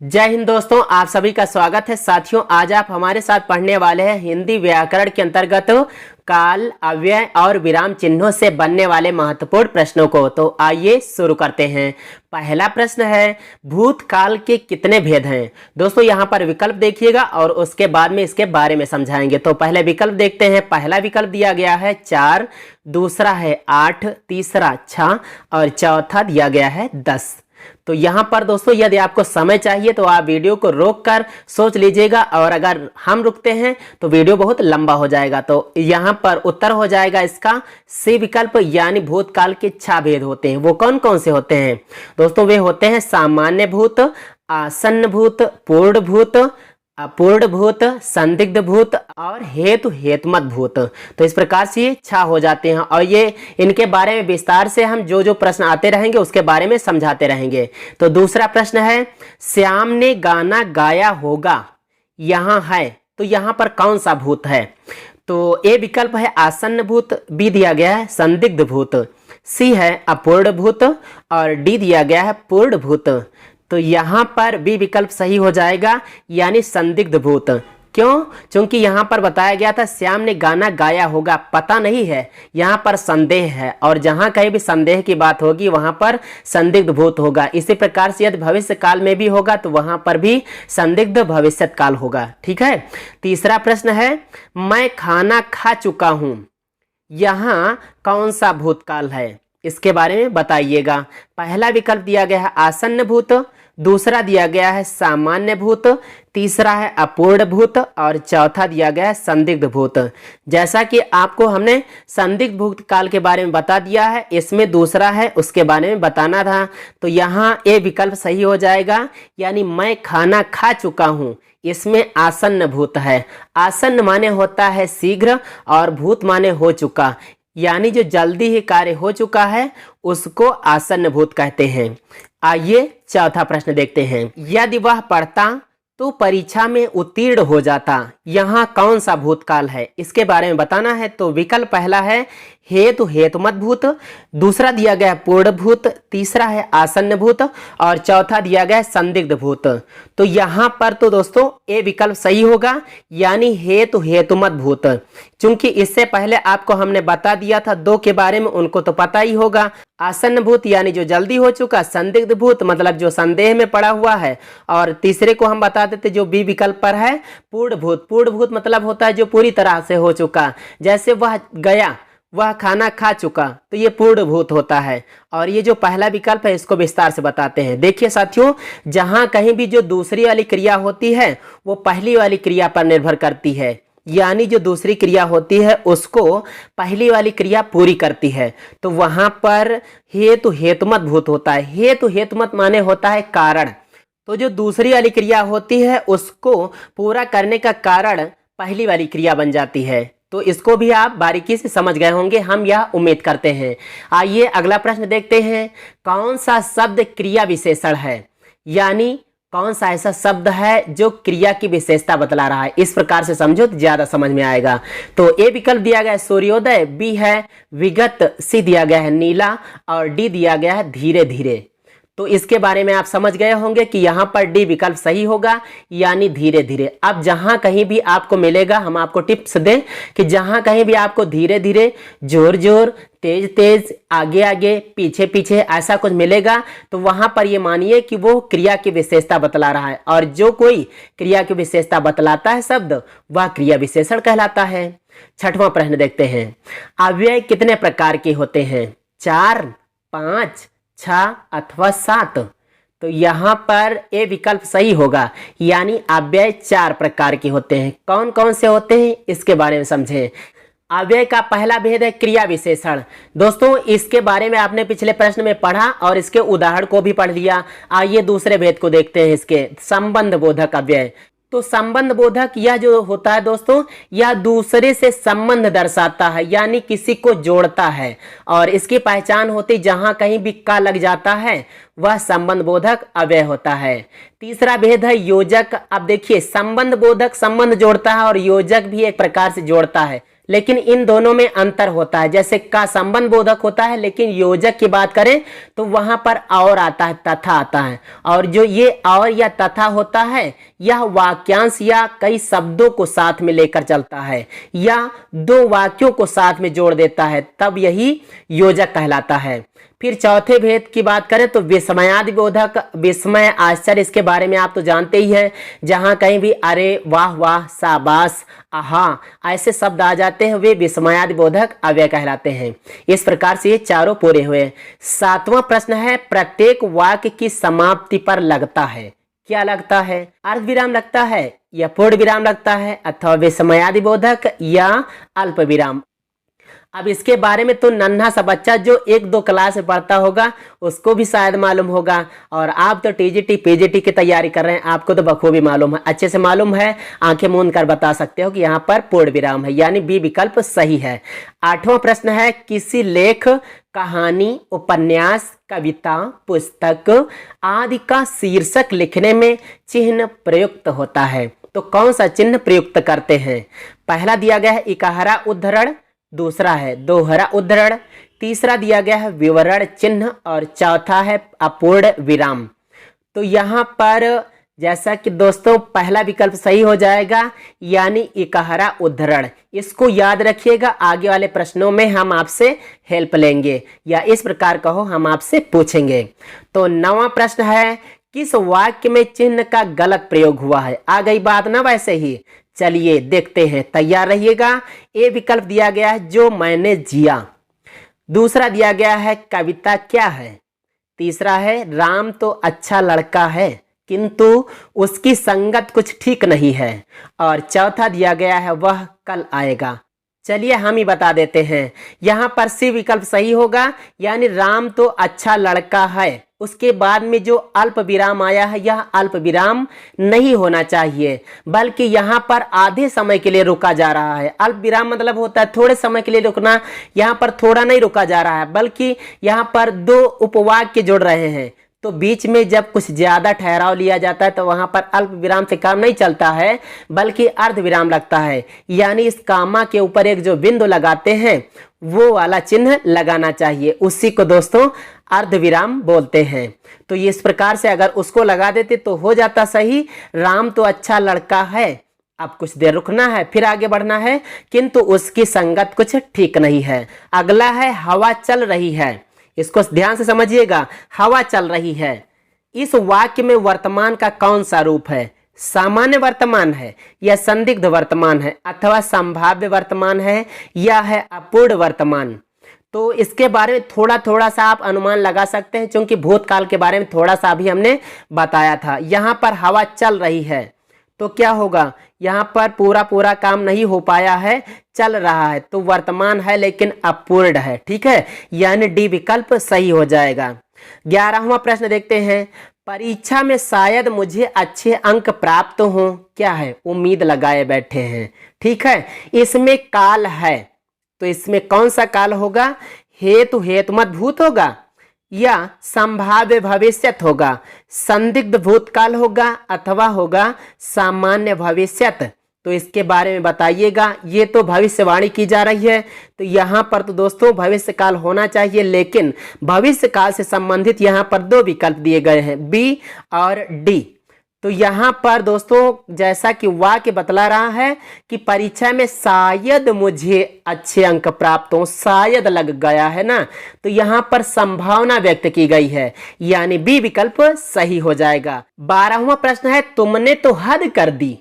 जय हिंद दोस्तों, आप सभी का स्वागत है। साथियों, आज आप हमारे साथ पढ़ने वाले हैं हिंदी व्याकरण के अंतर्गत काल, अव्यय और विराम चिन्हों से बनने वाले महत्वपूर्ण प्रश्नों को। तो आइए शुरू करते हैं। पहला प्रश्न है, भूतकाल के कितने भेद हैं? दोस्तों यहाँ पर विकल्प देखिएगा और उसके बाद में इसके बारे में समझाएंगे। तो पहले विकल्प देखते हैं। पहला विकल्प दिया गया है 4, दूसरा है 8, तीसरा 6 और चौथा दिया गया है 10। तो यहाँ पर दोस्तों यदि आपको समय चाहिए तो आप वीडियो को रोककर सोच लीजिएगा, और अगर हम रुकते हैं तो वीडियो बहुत लंबा हो जाएगा। तो यहाँ पर उत्तर हो जाएगा इसका सी विकल्प, यानी भूतकाल के 6 भेद होते हैं। वो कौन कौन से होते हैं दोस्तों? वे होते हैं सामान्य भूत, आसन्न भूत, पूर्ण भूत, अपूर्ण भूत, संदिग्ध भूत और हेतु हेतुमत भूत। तो इस प्रकार से ये 6 हो जाते हैं, और ये इनके बारे में विस्तार से हम जो जो प्रश्न आते रहेंगे उसके बारे में समझाते रहेंगे। तो दूसरा प्रश्न है, श्याम ने गाना गाया होगा यहाँ है, तो यहाँ पर कौन सा भूत है? तो ए विकल्प है आसन्न भूत, बी दिया गया है संदिग्ध भूत, सी है अपूर्ण भूत और डी दिया गया है पूर्ण भूत। तो यहाँ पर बी विकल्प सही हो जाएगा, यानी संदिग्ध भूत। क्यों? क्योंकि यहाँ पर बताया गया था श्याम ने गाना गाया होगा, पता नहीं है, यहाँ पर संदेह है, और जहाँ कहीं भी संदेह की बात होगी वहाँ पर संदिग्ध भूत होगा। इसी प्रकार से यदि भविष्य काल में भी होगा तो वहाँ पर भी संदिग्ध भविष्य काल होगा। ठीक है। तीसरा प्रश्न है, मैं खाना खा चुका हूँ, यहाँ कौन सा भूतकाल है? इसके बारे में बताइएगा। पहला विकल्प दिया गया है आसन्न भूत, दूसरा दिया गया है सामान्य भूत, तीसरा है अपूर्ण भूत और चौथा दिया गया है संदिग्ध भूत। जैसा कि आपको हमने संदिग्ध भूत काल के बारे में बता दिया है, इसमें दूसरा है उसके बारे में बताना था। तो यहाँ ए विकल्प सही हो जाएगा, यानी मैं खाना खा चुका हूँ, इसमें आसन्न भूत है। आसन्न माने होता है शीघ्र और भूत माने हो चुका, यानी जो जल्दी ही कार्य हो चुका है उसको आसन्न भूत कहते हैं। आइए चौथा प्रश्न देखते हैं। यदि वह पढ़ता तो परीक्षा में उत्तीर्ण हो जाता, यहाँ कौन सा भूतकाल है? इसके बारे में बताना है। तो विकल्प पहला है हेतु हेतुमत भूत, दूसरा दिया गया है पूर्ण भूत, तीसरा है आसन्न भूत और चौथा दिया गया है संदिग्ध भूत। तो यहाँ पर तो दोस्तों ए विकल्प सही होगा, यानी हेतु हेतुमत भूत। चूंकि इससे पहले आपको हमने बता दिया था 2 के बारे में, उनको तो पता ही होगा। आसन्न भूत यानी जो जल्दी हो चुका, संदिग्ध भूत मतलब जो संदेह में पड़ा हुआ है, और तीसरे को हम बता देते जो बी विकल्प पर है पूर्ण भूत। पूर्ण भूत मतलब होता है जो पूरी तरह से हो चुका, जैसे वह गया, वह खाना खा चुका, तो ये पूर्ण भूत होता है। और ये जो पहला विकल्प है इसको विस्तार से बताते हैं। देखिए साथियों, जहां कहीं भी जो दूसरी वाली क्रिया होती है वो पहली वाली क्रिया पर निर्भर करती है, यानी जो दूसरी क्रिया होती है उसको पहली वाली क्रिया पूरी करती है, तो वहां पर हेतु हेतुमत भूत होता है। हेतु हेतुमत माने होता है कारण, तो जो दूसरी वाली क्रिया होती है उसको पूरा करने का कारण पहली वाली क्रिया बन जाती है। तो इसको भी आप बारीकी से समझ गए होंगे, हम यह उम्मीद करते हैं। आइए अगला प्रश्न देखते हैं। कौन सा शब्द क्रिया विशेषण है, यानी कौन सा ऐसा शब्द है जो क्रिया की विशेषता बतला रहा है? इस प्रकार से समझो तो ज्यादा समझ में आएगा। तो ए विकल्प दिया गया है सूर्योदय, बी है विगत, सी दिया गया है नीला और डी दिया गया है धीरे धीरे। तो इसके बारे में आप समझ गए होंगे कि यहाँ पर डी विकल्प सही होगा, यानी धीरे धीरे। अब जहां कहीं भी आपको मिलेगा, हम आपको टिप्स दें कि जहां कहीं भी आपको धीरे धीरे, जोर जोर, तेज तेज, आगे आगे, पीछे पीछे ऐसा कुछ मिलेगा, तो वहां पर ये मानिए कि वो क्रिया की विशेषता बतला रहा है, और जो कोई क्रिया की विशेषता बतलाता है शब्द, वह क्रिया विशेषण कहलाता है। छठवां प्रश्न देखते हैं। अव्यय कितने प्रकार के होते हैं? 4, 5, 6 अथवा 7? तो यहाँ पर ए विकल्प सही होगा, यानी अव्यय 4 प्रकार के होते हैं। कौन कौन से होते हैं इसके बारे में समझें। अव्यय का पहला भेद है क्रिया विशेषण। दोस्तों इसके बारे में आपने पिछले प्रश्न में पढ़ा और इसके उदाहरण को भी पढ़ लिया। आइए दूसरे भेद को देखते हैं, इसके संबंध बोधक अव्यय। तो संबंध बोधक यह जो होता है दोस्तों, यह दूसरे से संबंध दर्शाता है, यानी किसी को जोड़ता है, और इसकी पहचान होती जहां कहीं भी का लग जाता है वह संबंध बोधक अव्यय होता है। तीसरा भेद है योजक। अब देखिए, संबंध बोधक संबंध जोड़ता है और योजक भी एक प्रकार से जोड़ता है, लेकिन इन दोनों में अंतर होता है। जैसे का संबंध बोधक होता है, लेकिन योजक की बात करें तो वहां पर और आता है, तथा आता है। और जो ये और या तथा होता है, यह वाक्यांश या कई शब्दों को साथ में लेकर चलता है या दो वाक्यों को साथ में जोड़ देता है, तब यही योजक कहलाता है। फिर चौथे भेद की बात करें तो विस्मयादि बोधक, विस्मय, आश्चर्य, इसके बारे में आप तो जानते ही हैं। जहां कहीं भी अरे, वाह वाह, शाबाश, आहा ऐसे शब्द आ जाते हैं, वे विस्मयादि बोधक अव्यय कहलाते हैं। इस प्रकार से ये चारों पूरे हुए। सातवां प्रश्न है, प्रत्येक वाक्य की समाप्ति पर लगता है, क्या लगता है? अर्ध विराम लगता है या पूर्ण विराम लगता है, अथवा विस्मयादि बोधक या अल्प विराम। अब इसके बारे में तो नन्हा सा बच्चा जो 1-2 क्लास में पढ़ता होगा उसको भी शायद मालूम होगा, और आप तो टीजीटी पीजीटी की तैयारी कर रहे हैं, आपको तो बखूबी मालूम है, अच्छे से मालूम है, आंखें मूंद कर बता सकते हो कि यहाँ पर पूर्ण विराम है, यानी बी विकल्प सही है। 8वां प्रश्न है, किसी लेख, कहानी, उपन्यास, कविता, पुस्तक आदि का शीर्षक लिखने में चिन्ह प्रयुक्त होता है, तो कौन सा चिन्ह प्रयुक्त करते हैं? पहला दिया गया है इकहरा उद्धरण, दूसरा है दोहरा उद्धरण, तीसरा दिया गया है विवरण चिन्ह, और चौथा है अपूर्ण विराम। तो यहाँ पर जैसा कि दोस्तों पहला विकल्प सही हो जाएगा, यानी इकहरा उद्धरण। इसको याद रखिएगा, आगे वाले प्रश्नों में हम आपसे हेल्प लेंगे, या इस प्रकार कहो हम आपसे पूछेंगे। तो 9वां प्रश्न है, किस वाक्य में चिन्ह का गलत प्रयोग हुआ है? आ गई बात ना वैसे ही, चलिए देखते हैं, तैयार रहिएगा। ए विकल्प दिया गया है, जो मैंने जिया। दूसरा दिया गया है, कविता क्या है। तीसरा है, राम तो अच्छा लड़का है किंतु उसकी संगत कुछ ठीक नहीं है। और चौथा दिया गया है, वह कल आएगा। चलिए हम ही बता देते हैं, यहाँ पर सी विकल्प सही होगा, यानी राम तो अच्छा लड़का है। उसके बाद में जो अल्प विराम आया है, यह अल्प विराम नहीं होना चाहिए, बल्कि यहाँ पर आधे समय के लिए रुका जा रहा है। अल्प विराम मतलब होता है थोड़े समय के लिए रुकना, यहाँ पर थोड़ा नहीं रुका जा रहा है, बल्कि यहाँ पर दो उपवाक्य जुड़ रहे हैं। तो बीच में जब कुछ ज्यादा ठहराव लिया जाता है तो वहां पर अल्प विराम से काम नहीं चलता है, बल्कि अर्ध विराम लगता है। यानी इस कामा के ऊपर एक जो बिंदु लगाते हैं वो वाला चिन्ह लगाना चाहिए, उसी को दोस्तों अर्ध विराम बोलते हैं। तो ये इस प्रकार से अगर उसको लगा देते तो हो जाता सही, राम तो अच्छा लड़का है, अब कुछ देर रुकना है फिर आगे बढ़ना है, किंतु उसकी संगत कुछ ठीक नहीं है। अगला है, हवा चल रही है। इसको ध्यान से समझिएगा, हवा चल रही है। इस वाक्य में वर्तमान का कौन सा रूप है? सामान्य वर्तमान है या संदिग्ध वर्तमान है, अथवा संभाव्य वर्तमान है या है अपूर्ण वर्तमान? तो इसके बारे में थोड़ा थोड़ा सा आप अनुमान लगा सकते हैं, क्योंकि भूतकाल के बारे में थोड़ा सा भी हमने बताया था। यहाँ पर हवा चल रही है तो क्या होगा, यहाँ पर पूरा काम नहीं हो पाया है, चल रहा है, तो वर्तमान है लेकिन अपूर्ण है। ठीक है, यानी डी विकल्प सही हो जाएगा। 11वां प्रश्न देखते हैं, परीक्षा में शायद मुझे अच्छे अंक प्राप्त हो, क्या है? उम्मीद लगाए बैठे हैं। ठीक है, इसमें काल है, तो इसमें कौन सा काल होगा? हेतु हेतुमत भूत होगा या संभाव्य भविष्यत होगा, संदिग्ध भूतकाल होगा, अथवा होगा सामान्य भविष्यत? तो इसके बारे में बताइएगा। ये तो भविष्यवाणी की जा रही है, तो यहाँ पर तो दोस्तों भविष्य काल होना चाहिए, लेकिन भविष्य काल से संबंधित यहाँ पर दो विकल्प दिए गए हैं, बी और डी। तो यहाँ पर दोस्तों जैसा कि वाक्य बतला रहा है कि परीक्षा में शायद मुझे अच्छे अंक प्राप्त हो, शायद लग गया है ना, तो यहाँ पर संभावना व्यक्त की गई है, यानी बी विकल्प सही हो जाएगा। 12वां प्रश्न है, तुमने तो हद कर दी।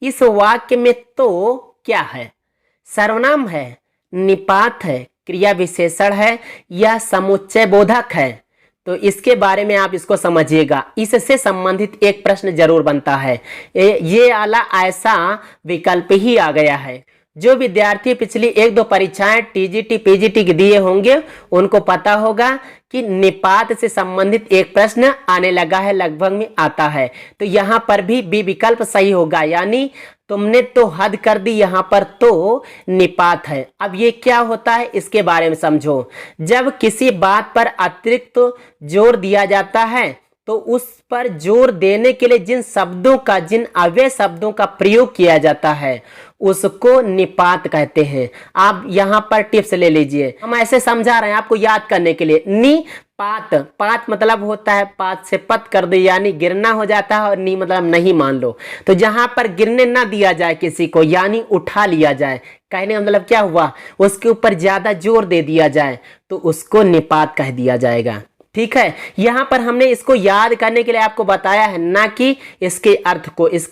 इस वाक्य में तो क्या है? सर्वनाम है, निपात है, क्रिया विशेषण है या समुच्चय बोधक है? तो इसके बारे में आप इसको समझिएगा, इससे संबंधित एक प्रश्न जरूर बनता है। ये आला ऐसा विकल्प ही आ गया है। जो विद्यार्थी पिछली 1-2 परीक्षाएं टीजीटी पीजीटी की दिए होंगे उनको पता होगा कि निपात से संबंधित एक प्रश्न आने लगा है, लगभग में आता है। तो यहाँ पर भी बी विकल्प सही होगा, यानी तुमने तो हद कर दी, यहाँ पर तो निपात है। अब ये क्या होता है इसके बारे में समझो। जब किसी बात पर अतिरिक्त जोर दिया जाता है तो उस पर जोर देने के लिए जिन अव्यय शब्दों का प्रयोग किया जाता है उसको निपात कहते हैं। आप यहाँ पर टिप्स ले लीजिए, हम ऐसे समझा रहे हैं आपको याद करने के लिए। निपात, पात मतलब होता है पात से पत कर दो यानी गिरना हो जाता है, और नी मतलब नहीं मान लो। तो जहां पर गिरने ना दिया जाए किसी को यानी उठा लिया जाए, कहने का मतलब क्या हुआ, उसके ऊपर ज्यादा जोर दे दिया जाए तो उसको निपात कह दिया जाएगा। ठीक है, यहां पर हमने इसको याद करने के लिए आपको बताया है, ना कि इसके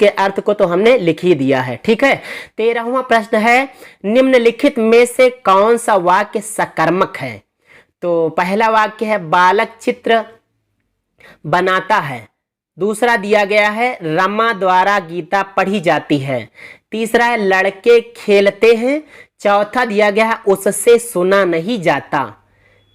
अर्थ को तो हमने लिख ही दिया है। ठीक है, 13वां प्रश्न है, निम्नलिखित में से कौन सा वाक्य सकर्मक है। तो पहला वाक्य है बालक चित्र बनाता है, दूसरा दिया गया है रमा द्वारा गीता पढ़ी जाती है, तीसरा है लड़के खेलते हैं, चौथा दिया गया है उससे सुना नहीं जाता।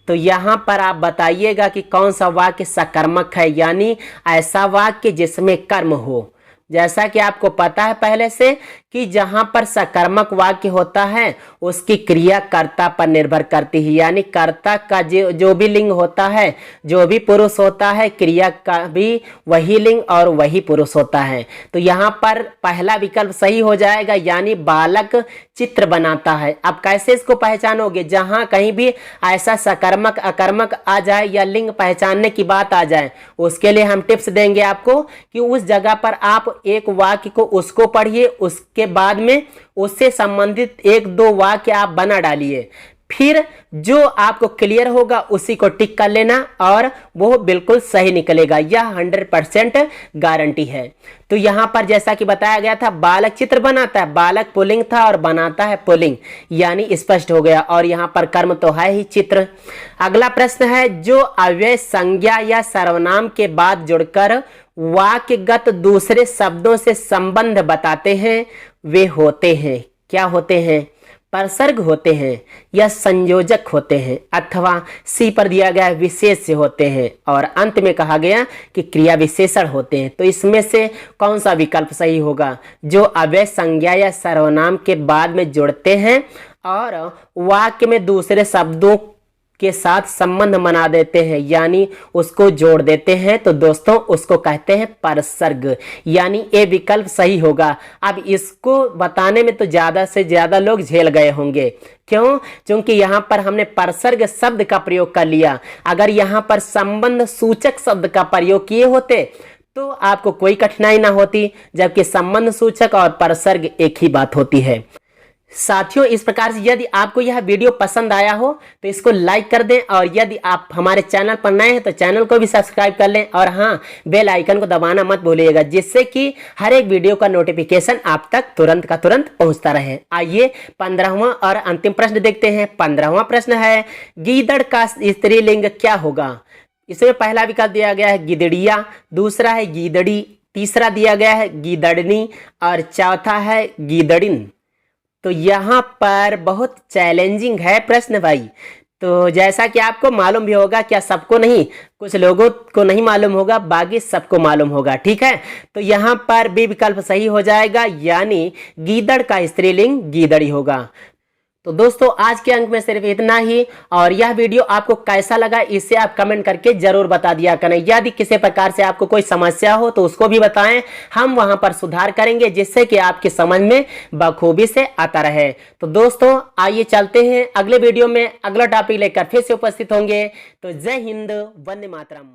तो यहां पर आप बताइएगा कि कौन सा वाक्य सकर्मक है, यानी ऐसा वाक्य जिसमें कर्म हो। जैसा कि आपको पता है पहले से कि जहां पर सकर्मक वाक्य होता है उसकी क्रिया कर्ता पर निर्भर करती है, यानी कर्ता का जो भी लिंग होता है, जो भी पुरुष होता है, क्रिया का भी वही लिंग और वही पुरुष होता है। तो यहाँ पर पहला विकल्प सही हो जाएगा, यानी बालक चित्र बनाता है। अब कैसे इसको पहचानोगे, जहां कहीं भी ऐसा सकर्मक अकर्मक आ जाए या लिंग पहचानने की बात आ जाए, उसके लिए हम टिप्स देंगे आपको कि उस जगह पर आप एक वाक्य को उसको पढ़िए, उसके बाद में उससे संबंधित एक दो वाक्य आप बना डालिए, फिर जो आपको क्लियर होगा उसी को टिक कर लेना और वो बिल्कुल सही निकलेगा, यह 100% गारंटी है। तो यहां पर जैसा कि बताया गया था बालक चित्र बनाता है, बालक पुल्लिंग था और बनाता है पुल्लिंग, यानी स्पष्ट हो गया, और यहां पर कर्म तो है ही चित्र। अगला प्रश्न है, जो अव्यय संज्ञा या सर्वनाम के बाद जुड़कर वाक्यगत दूसरे शब्दों से संबंध बताते हैं वे होते हैं, क्या होते हैं, परसर्ग होते हैं या संयोजक होते हैं, अथवा सी पर दिया गया विशेष से होते हैं, और अंत में कहा गया कि क्रिया विशेषण होते हैं। तो इसमें से कौन सा विकल्प सही होगा, जो अव्यय संज्ञा या सर्वनाम के बाद में जुड़ते हैं और वाक्य में दूसरे शब्दों के साथ संबंध बना देते हैं यानी उसको जोड़ देते हैं, तो दोस्तों उसको कहते हैं परसर्ग, यानी ये विकल्प सही होगा। अब इसको बताने में तो ज्यादा से ज्यादा लोग झेल गए होंगे, क्यों, क्योंकि यहाँ पर हमने परसर्ग शब्द का प्रयोग कर लिया। अगर यहाँ पर संबंध सूचक शब्द का प्रयोग किए होते तो आपको कोई कठिनाई ना होती, जबकि संबंध सूचक और परसर्ग एक ही बात होती है। साथियों, इस प्रकार से यदि आपको यह वीडियो पसंद आया हो तो इसको लाइक कर दें, और यदि आप हमारे चैनल पर नए हैं तो चैनल को भी सब्सक्राइब कर लें, और हाँ, बेल आइकन को दबाना मत भूलिएगा, जिससे कि हर एक वीडियो का नोटिफिकेशन आप तक तुरंत का तुरंत पहुंचता रहे। आइए 15वां और अंतिम प्रश्न देखते हैं। 15वां प्रश्न है, गीदड़ का स्त्रीलिंग क्या होगा। इसमें पहला विकल्प दिया गया है गिदड़िया, दूसरा है गीदड़ी, तीसरा दिया गया है गीदड़नी और चौथा है गीदड़िन। तो यहाँ पर बहुत चैलेंजिंग है प्रश्न भाई। तो जैसा कि आपको मालूम भी होगा, क्या सबको नहीं, कुछ लोगों को नहीं मालूम होगा, बाकी सबको मालूम होगा। ठीक है, तो यहाँ पर बी विकल्प सही हो जाएगा, यानी गीदड़ का स्त्रीलिंग गीदड़ी होगा। तो दोस्तों, आज के अंक में सिर्फ इतना ही, और यह वीडियो आपको कैसा लगा इसे आप कमेंट करके जरूर बता दिया करें। यदि किसी प्रकार से आपको कोई समस्या हो तो उसको भी बताएं, हम वहां पर सुधार करेंगे, जिससे कि आपकी समझ में बखूबी से आता रहे। तो दोस्तों, आइए चलते हैं अगले वीडियो में, अगला टॉपिक लेकर फिर से उपस्थित होंगे। तो जय हिंद, वंदे मातरम।